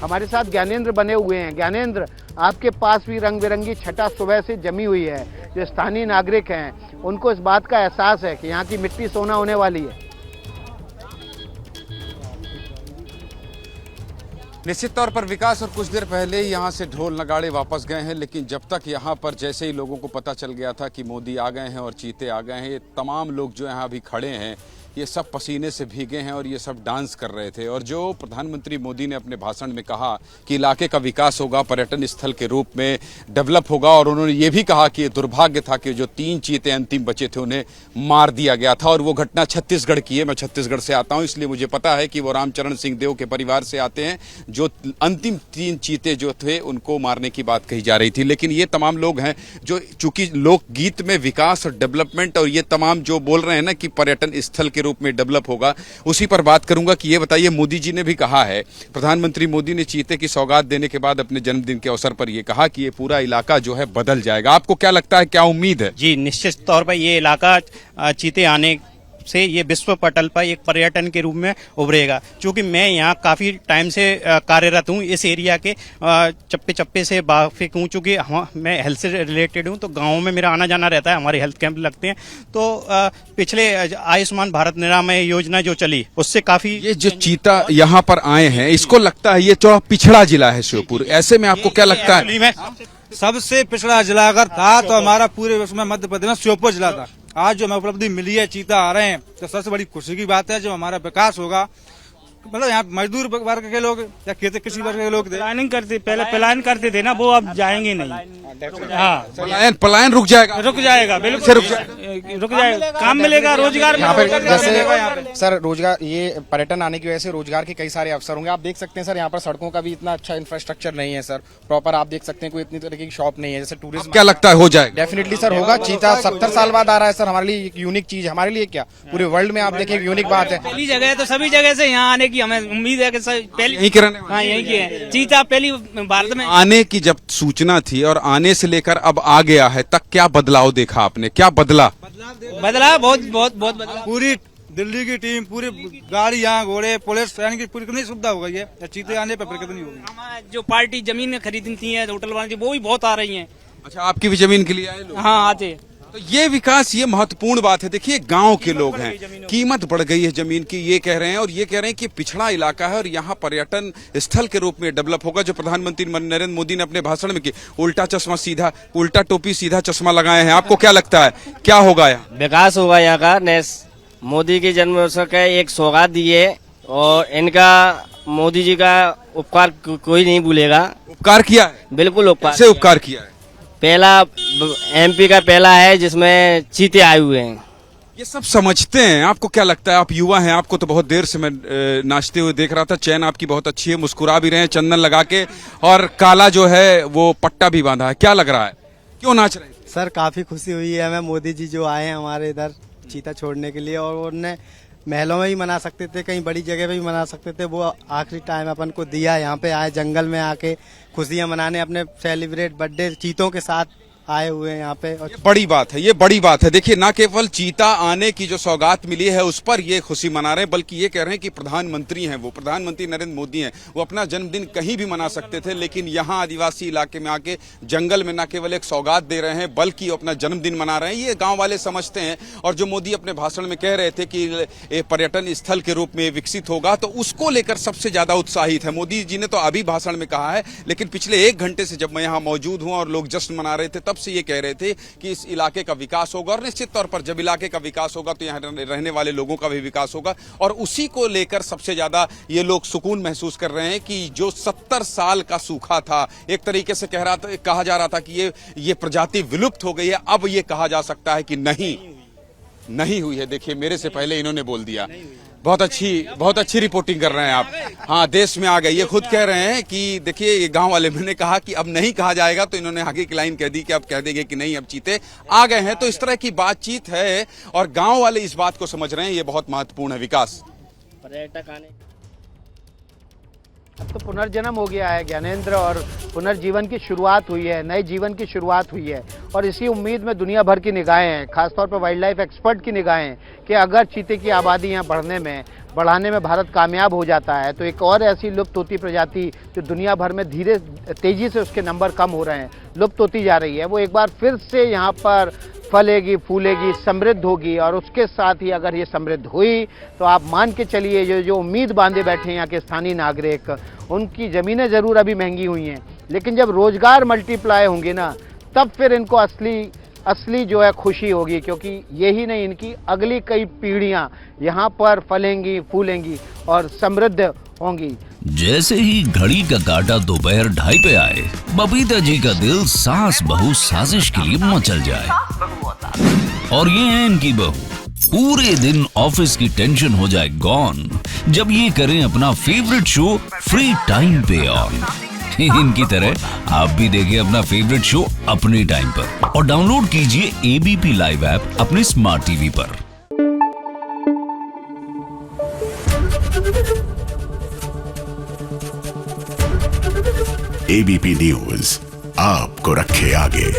हमारे साथ ज्ञानेंद्र बने हुए हैं। ज्ञानेंद्र, आपके पास भी रंग बिरंगी छटा सुबह से जमी हुई है। जो स्थानीय नागरिक हैं उनको इस बात का एहसास है कि यहाँ की मिट्टी सोना होने वाली है। निश्चित तौर पर विकास, और कुछ देर पहले ही यहाँ से ढोल नगाड़े वापस गए हैं, लेकिन जब तक यहाँ पर जैसे ही लोगों को पता चल गया था कि मोदी आ गए हैं और चीते आ गए हैं, ये तमाम लोग जो यहाँ अभी खड़े हैं ये सब पसीने से भीगे हैं और ये सब डांस कर रहे थे। और जो प्रधानमंत्री मोदी ने अपने भाषण में कहा कि इलाके का विकास होगा, पर्यटन स्थल के रूप में डेवलप होगा, और उन्होंने ये भी कहा कि ये दुर्भाग्य था कि जो 3 चीते अंतिम बचे थे उन्हें मार दिया गया था। और वो घटना छत्तीसगढ़ की है। मैं छत्तीसगढ़ से आता हूँ, इसलिए मुझे पता है कि वो रामचरण सिंह देव के परिवार से आते हैं। जो अंतिम 3 चीते जो थे उनको मारने की बात कही जा रही थी। लेकिन ये तमाम लोग हैं जो चूंकि लोकगीत में विकास और डेवलपमेंट और ये तमाम जो बोल रहे हैं ना कि पर्यटन स्थल के रूप में डेवलप होगा, उसी पर बात करूंगा कि ये बताइए, मोदी जी ने भी कहा है, प्रधानमंत्री मोदी ने चीते की सौगात देने के बाद अपने जन्मदिन के अवसर पर ये कहा कि ये पूरा इलाका जो है बदल जाएगा। आपको क्या लगता है, क्या उम्मीद है? जी, निश्चित तौर पर ये इलाका चीते आने से ये विश्व पटल पर एक पर्यटन के रूप में उभरेगा। क्योंकि मैं यहाँ काफी टाइम से कार्यरत हूँ इस एरिया के, चप्पे चप्पे से वाकिफ हूँ। चूंकि मैं हेल्थ से रिलेटेड हूँ तो गाँव में मेरा आना जाना रहता है, हमारे हेल्थ कैंप लगते हैं। तो पिछले आयुष्मान भारत निरामय योजना जो चली उससे काफी ये जो चीता यहाँ पर आए हैं, इसको लगता है ये थोड़ा पिछड़ा जिला है श्योपुर, ऐसे में आपको क्या लगता है? सबसे पिछड़ा जिला अगर था तो हमारा पूरे उसमें मध्य प्रदेश में श्योपुर जिला था। आज जो हमें उपलब्धि मिली है, चीता आ रहे हैं, तो सबसे बड़ी खुशी की बात है। जो हमारा विकास होगा, मतलब यहाँ मजदूर वर्ग के लोग या खेती कृषि वर्ग के लोग प्लानिंग करते, पहले प्लान करते थे ना, वो अब जाएंगे नहीं। हाँ, पलायन रुक जाएगा, बिल्कुल रुक जाएगा। काम मिलेगा, रोजगार यहाँ पे जैसे सर रोजगार, ये पर्यटन आने की वजह से रोजगार के कई सारे अवसर होंगे। आप देख सकते हैं सर, यहाँ पर सड़कों का भी इतना अच्छा इंफ्रास्ट्रक्चर नहीं है सर, प्रॉपर आप देख सकते हैं, कोई इतनी तरह की शॉप नहीं है। जैसे टूरिज्म, क्या लगता है हो जाएगा? डेफिनेटली सर होगा। चीता 70 साल बाद आ रहा है सर, हमारे लिए एक यूनिक चीज, हमारे लिए क्या पूरे वर्ल्ड में आप देखिए यूनिक बात है। पहली जगह है तो सभी जगह से यहाँ आने की हमें उम्मीद है कि पहली यहीं के रहने वाले? हाँ, यहीं की है। चीता पहली भारत में आने की जब सूचना थी और आने से लेकर अब आ गया है तक क्या बदलाव देखा आपने, क्या बदला? बहुत बदला। पूरी दिल्ली की टीम, पूरी गाड़ी, यहाँ घोड़े, पुलिस, यानी कि पूरी कितनी सुविधा हो गई है। चीते आने पर कितनी होगी। हमारे जो पार्टी जमीन खरीदनी थी है, होटल वाली, वो भी बहुत आ रही है। अच्छा, आपकी भी जमीन के लिए आए लोग? हाँ, आते। तो ये विकास, ये महत्वपूर्ण बात है। देखिए, गांव के लोग हैं, कीमत बढ़ गई है जमीन की, ये कह रहे हैं, और ये कह रहे हैं कि पिछड़ा इलाका है और यहाँ पर्यटन स्थल के रूप में डेवलप होगा। जो प्रधानमंत्री नरेंद्र मोदी ने अपने भाषण में की, उल्टा चश्मा सीधा, उल्टा टोपी सीधा चश्मा लगाए हैं। आपको क्या लगता है, क्या होगा यहाँ? विकास होगा यहाँ का। मोदी के जन्म अवसर का एक सौगात दी है और इनका, मोदी जी का उपकार कोई नहीं भूलेगा। उपकार किया है? बिल्कुल उपकार। से उपकार किया है? पहला एमपी का पहला है जिसमें चीते आए हुए हैं। ये सब समझते हैं। आपको क्या लगता है, आप युवा हैं, आपको तो बहुत देर से मैं नाचते हुए देख रहा था, चैन आपकी बहुत अच्छी है, मुस्कुरा भी रहे हैं चंदन लगा के, और काला जो है वो पट्टा भी बांधा है। क्या लग रहा है, क्यों नाच रहे हैं? सर काफी खुशी हुई है हमें, मोदी जी जो आए हैं हमारे इधर चीता छोड़ने के लिए, और उन्होंने महलों में भी मना सकते थे, कहीं बड़ी जगह पे भी मना सकते थे, वो आखिरी टाइम अपन को दिया। यहाँ पे आए, जंगल में आके खुशियां मनाने, अपने सेलिब्रेट बर्थडे चीतों के साथ आए हुए हैं यहाँ पे। और ये बड़ी बात है, ये बड़ी बात है। देखिए, ना केवल चीता आने की जो सौगात मिली है उस पर ये खुशी मना रहे हैं, बल्कि ये कह रहे हैं कि प्रधानमंत्री हैं, वो प्रधानमंत्री नरेंद्र मोदी हैं, वो अपना जन्मदिन कहीं भी मना सकते थे, लेकिन यहाँ आदिवासी इलाके में आके जंगल में न केवल एक सौगात दे रहे हैं बल्कि अपना जन्मदिन मना रहे हैं। ये गाँव वाले समझते हैं। और जो मोदी अपने भाषण में कह रहे थे कि पर्यटन स्थल के रूप में विकसित होगा, तो उसको लेकर सबसे ज्यादा उत्साहित है। मोदी जी ने तो अभी भाषण में कहा है, लेकिन पिछले 1 घंटे से जब मैं यहाँ मौजूद हूँ और लोग जश्न मना रहे थे, तब से ये कह रहे थे कि इस इलाके का विकास होगा। और निश्चित तौर पर जब इलाके का विकास होगा तो यहाँ रहने वाले लोगों का भी विकास होगा, और उसी को लेकर सबसे ज्यादा ये लोग सुकून महसूस कर रहे हैं कि जो 70 साल का सूखा था, एक तरीके से कहा जा रहा था कि ये प्रजाति विलुप्त हो गई है, अब ये कहा जा सकता है कि नहीं हुई है। देखिए, मेरे से पहले इन्होंने बोल दिया। बहुत अच्छी रिपोर्टिंग कर रहे हैं आप। हाँ, देश में आ गए, ये खुद कह रहे हैं कि देखिए, ये गांव वाले मैंने कहा कि अब नहीं कहा जाएगा, तो इन्होंने आगे की लाइन कह दी कि अब कह देंगे कि नहीं, अब चीते आ गए हैं। तो इस तरह की बातचीत है और गांव वाले इस बात को समझ रहे हैं, ये बहुत महत्वपूर्ण है। विकास, पर्यटक आने, अब तो पुनर्जन्म हो गया है ज्ञानेंद्र, और पुनर्जीवन की शुरुआत हुई है, नए जीवन की शुरुआत हुई है, और इसी उम्मीद में दुनिया भर की निगाहें हैं, खासतौर पर वाइल्ड लाइफ एक्सपर्ट की निगाहें, कि अगर चीते की आबादी यहाँ बढ़ने में बढ़ाने में भारत कामयाब हो जाता है तो एक और ऐसी लुप्त होती प्रजाति जो दुनिया भर में तेजी से उसके नंबर कम हो रहे हैं, लुप्त होती जा रही है, वो एक बार फिर से यहाँ पर फलेगी, फूलेगी, समृद्ध होगी। और उसके साथ ही अगर ये समृद्ध हुई तो आप मान के चलिए जो उम्मीद बांधे बैठे हैं यहाँ के स्थानीय नागरिक, उनकी ज़मीनें ज़रूर अभी महंगी हुई हैं, लेकिन जब रोज़गार मल्टीप्लाई होंगे ना, तब फिर इनको असली जो है खुशी होगी, क्योंकि यही नहीं, इनकी अगली कई पीढ़ियां यहाँ पर फलेंगी, फूलेंगी और समृद्ध होंगी। जैसे ही घड़ी का काटा दोपहर 2:30 पे आए, बबीता जी का दिल सास बहू साजिश के लिए मचल जाए। और ये है इनकी बहू, पूरे दिन ऑफिस की टेंशन हो जाए गॉन जब ये करें अपना फेवरेट शो फ्री टाइम पे ऑन। इनकी तरह आप भी देखिए अपना फेवरेट शो अपने टाइम पर और डाउनलोड कीजिए एबीपी लाइव ऐप अपने स्मार्ट टीवी पर। एबीपी न्यूज आपको रखे आगे।